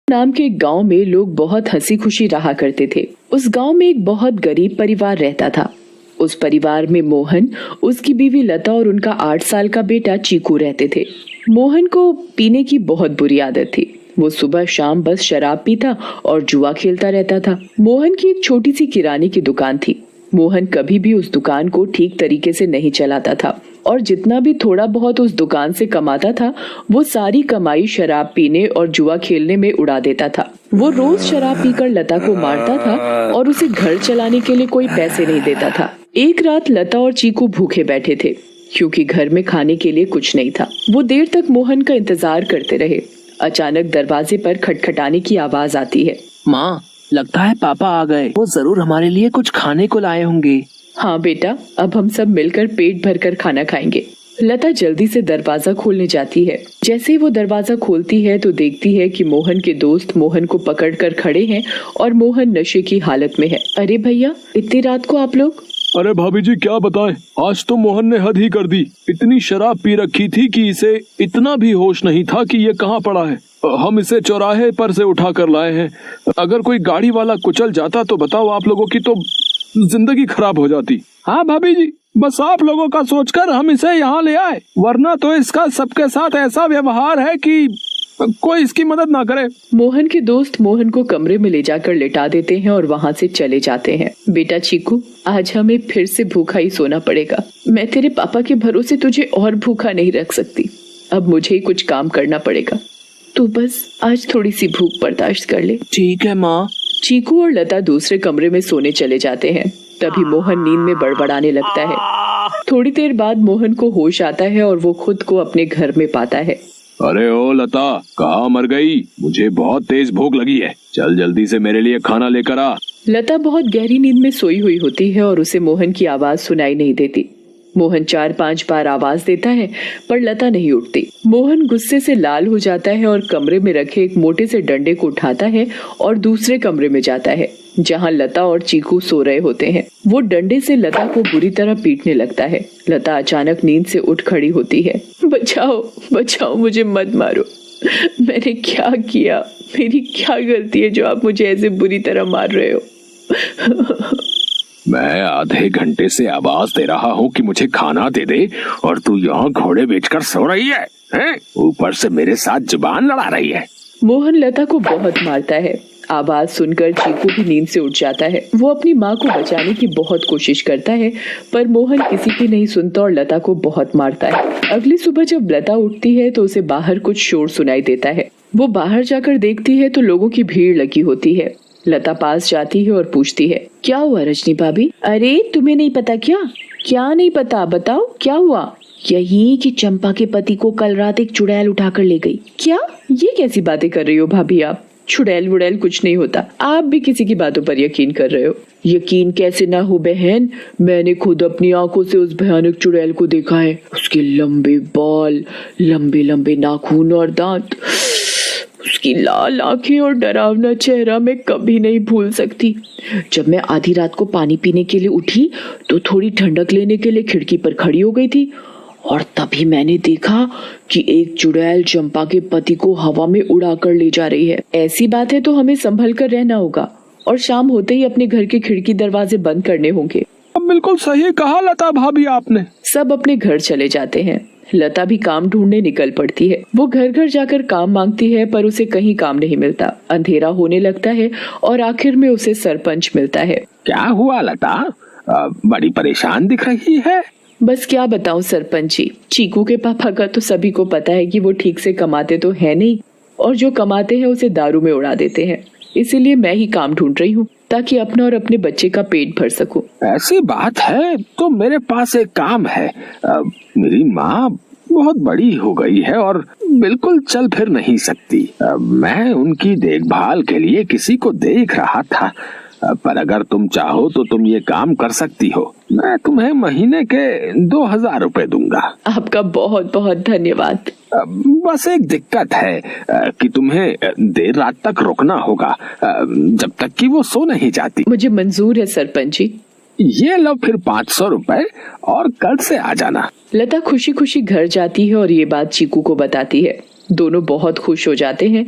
नाम के एक गांव में लोग बहुत हंसी खुशी रहा करते थे। उस गांव में एक बहुत गरीब परिवार रहता था। उस परिवार में मोहन, उसकी बीवी लता और उनका 8 साल का बेटा चीकू रहते थे। मोहन को पीने की बहुत बुरी आदत थी। वो सुबह शाम बस शराब पीता और जुआ खेलता रहता था। मोहन की एक छोटी सी किराने की दुकान थी। मोहन कभी भी उस दुकान को ठीक तरीके से नहीं चलाता था और जितना भी थोड़ा बहुत उस दुकान से कमाता था वो सारी कमाई शराब पीने और जुआ खेलने में उड़ा देता था। वो रोज शराब पीकर लता को मारता था और उसे घर चलाने के लिए कोई पैसे नहीं देता था। एक रात लता और चीकू भूखे बैठे थे क्योंकि घर में खाने के लिए कुछ नहीं था। वो देर तक मोहन का इंतजार करते रहे। अचानक दरवाजे पर खटखटाने की आवाज आती है। माँ, लगता है पापा आ गए। वो जरूर हमारे लिए कुछ खाने को लाए होंगे। हाँ बेटा, अब हम सब मिलकर पेट भरकर खाना खाएंगे। लता जल्दी से दरवाजा खोलने जाती है। जैसे ही वो दरवाजा खोलती है तो देखती है कि मोहन के दोस्त मोहन को पकड़कर खड़े हैं और मोहन नशे की हालत में है। अरे भैया, इतनी रात को आप लोग? अरे भाभी जी, क्या बताएं, आज तो मोहन ने हद ही कर दी। इतनी शराब पी रखी थी कि इसे इतना भी होश नहीं था कि ये कहाँ पड़ा है। हम इसे चौराहे पर से उठा कर लाए हैं। अगर कोई गाड़ी वाला कुचल जाता तो बताओ, आप लोगों की तो जिंदगी खराब हो जाती। हाँ भाभी जी, बस आप लोगों का सोचकर हम इसे यहाँ ले आए, वरना तो इसका सबके साथ ऐसा व्यवहार है कि कोई इसकी मदद ना करे। मोहन के दोस्त मोहन को कमरे में ले जाकर लिटा देते हैं और वहाँ से चले जाते हैं। बेटा चीकू, आज हमें फिर से भूखा ही सोना पड़ेगा। मैं तेरे पापा के भरोसे तुझे और भूखा नहीं रख सकती। अब मुझे ही कुछ काम करना पड़ेगा। तू बस आज थोड़ी सी भूख बर्दाश्त कर ले। ठीक है माँ। चीकू और लता दूसरे कमरे में सोने चले जाते हैं। तभी मोहन नींद में बड़बड़ाने लगता है। थोड़ी देर बाद मोहन को होश आता है और वो खुद को अपने घर में पाता है। अरे ओ लता, कहाँ मर गई? मुझे बहुत तेज भूख लगी है। चल जल्दी से मेरे लिए खाना लेकर आ। लता बहुत गहरी नींद में सोई हुई होती है और उसे मोहन की आवाज सुनाई नहीं देती। मोहन 4-5 बार आवाज देता है पर लता नहीं उठती। मोहन गुस्से से लाल हो जाता है और कमरे में रखे एक मोटे से डंडे को उठाता है और दूसरे कमरे में जाता है जहां लता और चीकू सो रहे होते हैं। वो डंडे से लता को बुरी तरह पीटने लगता है। लता अचानक नींद से उठ खड़ी होती है। बचाओ बचाओ, मुझे मत मारो। मैंने क्या किया? मेरी क्या गलती है जो आप मुझे ऐसे बुरी तरह मार रहे हो? मैं आधे घंटे से आवाज दे रहा हूँ कि मुझे खाना दे दे और तू यहाँ घोड़े बेचकर सो रही है, हैं? ऊपर से मेरे साथ जुबान लड़ा रही है। मोहन लता को बहुत मारता है। आवाज सुनकर चीकू भी नींद से उठ जाता है। वो अपनी माँ को बचाने की बहुत कोशिश करता है पर मोहन किसी की नहीं सुनता और लता को बहुत मारता है। अगली सुबह जब लता उठती है तो उसे बाहर कुछ शोर सुनाई देता है। वो बाहर जाकर देखती है तो लोगों की भीड़ लगी होती है। लता पास जाती है और पूछती है, क्या हुआ रजनी भाभी? अरे तुम्हें नहीं पता क्या? क्या नहीं पता? बताओ क्या हुआ? यही कि चंपा के पति को कल रात एक चुड़ैल उठाकर ले गई। क्या? ये कैसी बातें कर रही हो भाभी आप? चुड़ैल वुड़ैल कुछ नहीं होता। आप भी किसी की बातों पर यकीन कर रहे हो। यकीन कैसे ना हो बहन, मैंने खुद अपनी आंखों से उस भयानक चुड़ैल को देखा है। उसके लंबे बाल, लंबे लंबे नाखून और दांत, उसकी लाल आंखें और डरावना चेहरा मैं कभी नहीं भूल सकती। जब मैं आधी रात को पानी पीने के लिए उठी तो थोड़ी ठंडक लेने के लिए खिड़की पर खड़ी हो गई थी और तभी मैंने देखा कि एक चुड़ैल चंपा के पति को हवा में उड़ा कर ले जा रही है। ऐसी बात है तो हमें संभल कर रहना होगा और शाम होते ही अपने घर के खिड़की दरवाजे बंद करने होंगे। अब बिल्कुल सही कहा लता भाभी आपने। सब अपने घर चले जाते हैं। लता भी काम ढूंढने निकल पड़ती है। वो घर घर जाकर काम मांगती है पर उसे कहीं काम नहीं मिलता। अंधेरा होने लगता है और आखिर में उसे सरपंच मिलता है। क्या हुआ लता? बड़ी परेशान दिख रही है। बस क्या बताऊं सरपंच जी, चीकू के पापा का तो सभी को पता है कि वो ठीक से कमाते तो है नहीं और जो कमाते हैं उसे दारू में उड़ा देते हैं। इसीलिए मैं ही काम ढूंढ रही हूँ ताकि अपना और अपने बच्चे का पेट भर सकूं। ऐसी बात है तो मेरे पास एक काम है। मेरी माँ बहुत बड़ी हो गई है और बिल्कुल चल फिर नहीं सकती। मैं उनकी देखभाल के लिए किसी को देख रहा था, पर अगर तुम चाहो तो तुम ये काम कर सकती हो। मैं तुम्हें महीने के 2000 रुपए दूंगा। आपका बहुत बहुत धन्यवाद। बस एक दिक्कत है कि तुम्हें देर रात तक रुकना होगा, जब तक कि वो सो नहीं जाती। मुझे मंजूर है सरपंच जी। ये लो फिर 500 रुपए और कल से आ जाना। लता खुशी खुशी घर जाती है और ये बात चीकू को बताती है। दोनों बहुत खुश हो जाते हैं।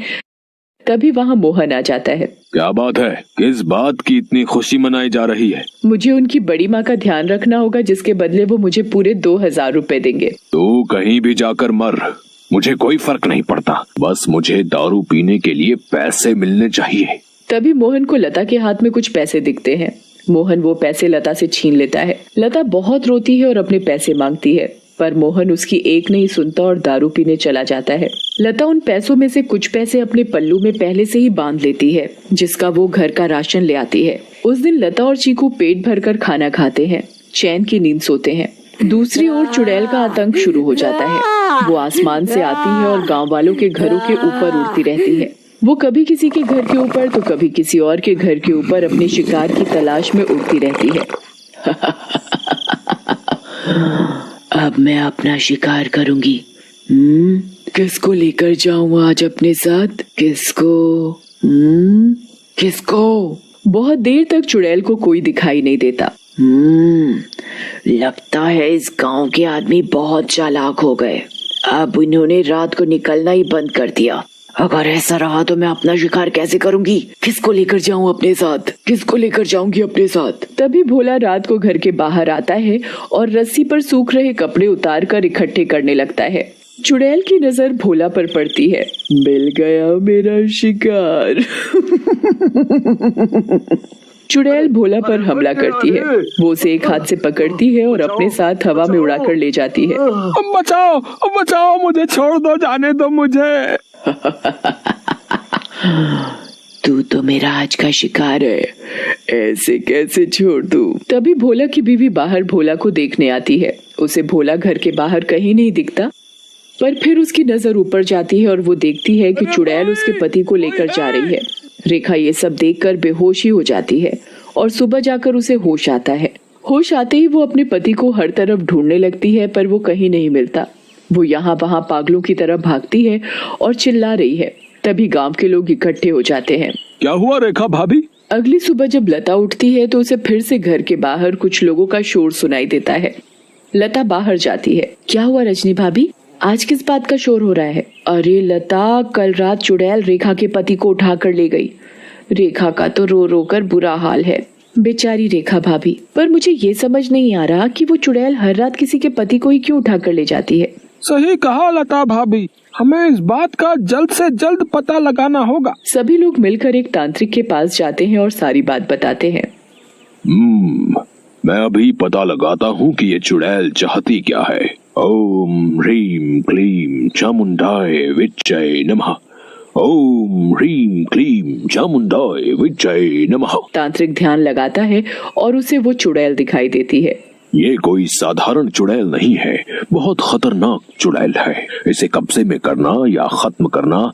तभी वहाँ मोहन आ जाता है। क्या बात है, किस बात की इतनी खुशी मनाई जा रही है? मुझे उनकी बड़ी माँ का ध्यान रखना होगा, जिसके बदले वो मुझे पूरे 2000 रुपए देंगे। तू कहीं भी जाकर मर, मुझे कोई फर्क नहीं पड़ता, बस मुझे दारू पीने के लिए पैसे मिलने चाहिए। तभी मोहन को लता के हाथ में कुछ पैसे दिखते हैं। मोहन वो पैसे लता से छीन लेता है। लता बहुत रोती है और अपने पैसे मांगती है, पर मोहन उसकी एक नहीं सुनता और दारू पीने चला जाता है। लता उन पैसों में से कुछ पैसे अपने पल्लू में पहले से ही बांध लेती है, जिसका वो घर का राशन ले आती है। उस दिन लता और चीकू पेट भरकर खाना खाते हैं, चैन की नींद सोते हैं। दूसरी ओर चुड़ैल का आतंक शुरू हो जाता है। वो आसमान से आती है और गांव वालों के घरों के ऊपर उड़ती रहती है। वो कभी किसी के घर के ऊपर तो कभी किसी और के घर के ऊपर अपने शिकार की तलाश में उड़ती रहती है। अब मैं अपना शिकार करूंगी। किसको लेकर जाऊं आज अपने साथ? किसको? बहुत देर तक चुड़ैल को कोई दिखाई नहीं देता। लगता है इस गांव के आदमी बहुत चालाक हो गए। अब इन्होंने रात को निकलना ही बंद कर दिया। अगर ऐसा रहा तो मैं अपना शिकार कैसे करूंगी? किसको लेकर जाऊं अपने साथ? किसको लेकर जाऊंगी अपने साथ? तभी भोला रात को घर के बाहर आता है और रस्सी पर सूख रहे कपड़े उतार कर इकट्ठे करने लगता है। चुड़ैल की नजर भोला पर पड़ती है। मिल गया मेरा शिकार। चुड़ैल भोला पर हमला करती है। वो उसे एक हाथ से पकड़ती है और अपने साथ हवा में उड़ाकर ले जाती है। बचाओ, बचाओ, मुझे छोड़ दो, जाने दो मुझे। तू तो मेरा आज का शिकार है, ऐसे कैसे छोड़ दूं? तभी भोला की बीवी बाहर भोला को देखने आती है। उसे भोला घर के बाहर कहीं नहीं दिखता, पर फिर उसकी नजर ऊपर जाती है और वो देखती है कि चुड़ैल उसके पति को लेकर जा रही है। रेखा ये सब देखकर बेहोश ही हो जाती है और सुबह जाकर उसे होश आता है। होश आते ही वो अपने पति को हर तरफ ढूंढने लगती है, पर वो कहीं नहीं मिलता। वो यहाँ वहाँ पागलों की तरह भागती है और चिल्ला रही है। तभी गांव के लोग इकट्ठे हो जाते हैं। क्या हुआ रेखा भाभी? अगली सुबह जब लता उठती है तो उसे फिर से घर के बाहर कुछ लोगों का शोर सुनाई देता है। लता बाहर जाती है। क्या हुआ रजनी भाभी, आज किस बात का शोर हो रहा है? अरे लता, कल रात चुड़ैल रेखा के पति को उठा कर ले गई। रेखा का तो रो रो कर बुरा हाल है। बेचारी रेखा भाभी। पर मुझे ये समझ नहीं आ रहा कि वो चुड़ैल हर रात किसी के पति को ही क्यों उठा कर ले जाती है। सही कहा लता भाभी, हमें इस बात का जल्द से जल्द पता लगाना होगा। सभी लोग मिलकर एक तांत्रिक के पास जाते हैं और सारी बात बताते हैं। मैं अभी पता लगाता हूँ कि ये चुड़ैल चाहती क्या है। ओम ह्रीम क्लीम चामुंडाय विच्चय नमः। ओम ह्रीम क्लीम चामुंडाय विच्चय नमः। तांत्रिक ध्यान लगाता है और उसे वो चुड़ैल दिखाई देती है। ये कोई साधारण चुड़ैल नहीं है, बहुत खतरनाक चुड़ैल है। इसे कब्जे में करना या खत्म करना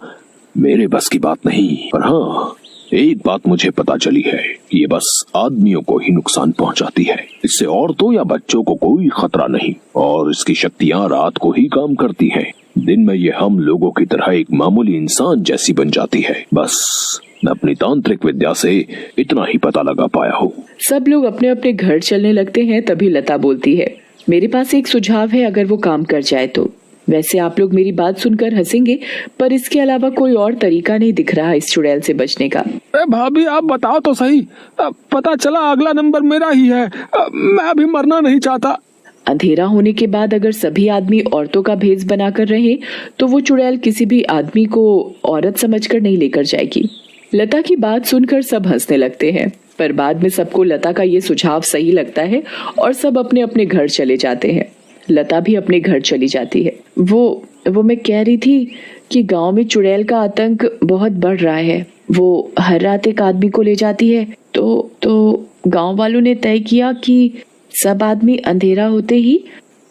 मेरे बस की बात नहीं। पर हाँ, एक बात मुझे पता चली है कि ये बस आदमियों को ही नुकसान पहुंचाती है। इससे औरतों या बच्चों को कोई खतरा नहीं और इसकी शक्तियां रात को ही काम करती हैं। दिन में ये हम लोगों की तरह एक मामूली इंसान जैसी बन जाती है। बस मैं अपनी तांत्रिक विद्या से इतना ही पता लगा पाया हूँ। सब लोग अपने अपने घर चलने लगते हैं। तभी लता बोलती है, मेरे पास एक सुझाव है, अगर वो काम कर जाए तो। वैसे आप लोग मेरी बात सुनकर हंसेंगे, पर इसके अलावा कोई और तरीका नहीं दिख रहा इस चुड़ैल से बचने का। भाभी आप बताओ तो सही। पता चला अगला नंबर मेरा ही है। मैं अभी मरना नहीं चाहता। अंधेरा होने के बाद अगर सभी आदमी औरतों का भेष बनाकर रहे तो वो चुड़ैल किसी भी आदमी को औरत समझकर नहीं लेकर जाएगी। लता की बात सुनकर सब हंसने लगते हैं, पर बाद में सबको लता का ये सुझाव सही लगता है और सब अपने अपने घर चले जाते हैं। लता भी अपने घर चली जाती है। वो मैं कह रही थी कि गांव में चुड़ैल का आतंक बहुत बढ़ रहा है। वो हर रात एक आदमी को ले जाती है। तो गांव वालों ने तय किया कि सब आदमी अंधेरा होते ही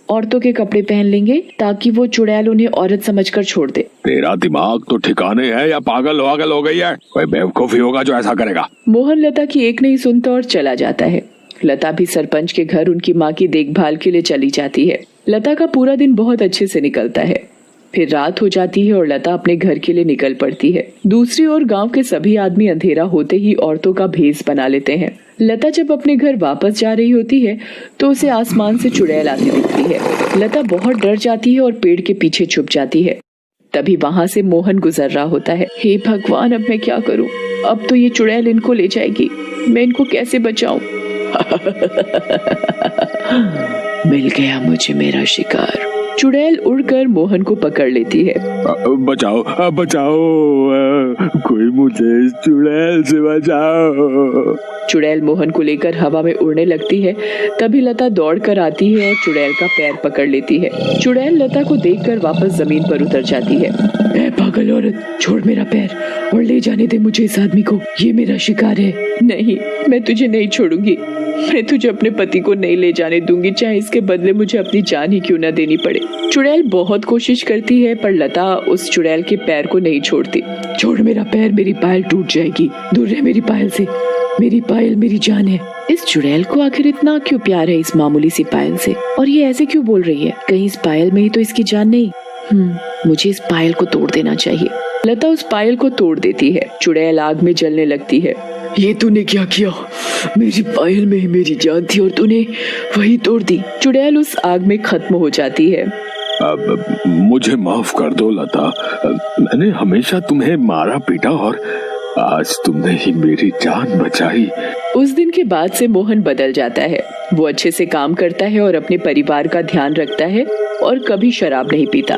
औरतों के कपड़े पहन लेंगे ताकि वो चुड़ैल उन्हें औरत समझकर छोड़ दे। तेरा दिमाग तो ठिकाने है या पागल हो गई है? कोई बेवकूफी होगा जो ऐसा करेगा। मोहन लता की एक नहीं सुनता और चला जाता है। लता भी सरपंच के घर उनकी माँ की देखभाल के लिए चली जाती है। लता का पूरा दिन बहुत अच्छे से निकलता है। फिर रात हो जाती है और लता अपने घर के लिए निकल पड़ती है। दूसरी ओर गांव के सभी आदमी अंधेरा होते ही औरतों का भेष बना लेते हैं। लता जब अपने घर वापस जा रही होती है तो उसे आसमान से चुड़ैल आती दिखती है। लता बहुत डर जाती है और पेड़ के पीछे छुप जाती है। तभी वहाँ से मोहन गुजर रहा होता है। हे भगवान, अब मैं क्या करूँ? अब तो ये चुड़ैल इनको ले जाएगी, मैं इनको कैसे बचाऊं? मिल गया मुझे मेरा शिकार। चुड़ैल उड़कर मोहन को पकड़ लेती है। बचाओ बचाओ, कोई मुझे इस चुड़ैल से बचाओ। चुड़ैल मोहन को लेकर हवा में उड़ने लगती है। तभी लता दौड़कर आती है और चुड़ैल का पैर पकड़ लेती है। चुड़ैल लता को देखकर वापस जमीन पर उतर जाती है। ए पागल औरत, छोड़ मेरा पैर और ले जाने दे मुझे इस आदमी को, ये मेरा शिकार है। नहीं, मैं तुझे नहीं छोड़ूंगी। मैं तुझे अपने पति को नहीं ले जाने दूंगी, चाहे इसके बदले मुझे अपनी जान ही क्यों न देनी पड़े। चुड़ैल बहुत कोशिश करती है पर लता उस चुड़ैल के पैर को नहीं छोड़ती। छोड़ मेरा पैर, मेरी पायल टूट जाएगी, दूर रह मेरी पायल से, मेरी पायल मेरी जान है। इस चुड़ैल को आखिर इतना क्यों प्यार है इस मामूली सी पायल से, और ये ऐसे क्यों बोल रही है? कहीं इस पायल में ही तो इसकी जान नहीं? मुझे इस पायल को तोड़ देना चाहिए। लता उस पायल को तोड़ देती है। चुड़ैल आग में जलने लगती है। ये तूने क्या किया? मेरी पायल में ही मेरी जान थी और तूने वही तोड़ दी। चुड़ैल उस आग में खत्म हो जाती है। अब मुझे माफ कर दो लता, मैंने हमेशा तुम्हें मारा पीटा और आज तुमने ही मेरी जान बचाई। उस दिन के बाद से मोहन बदल जाता है। वो अच्छे से काम करता है और अपने परिवार का ध्यान रखता है और कभी शराब नहीं पीता।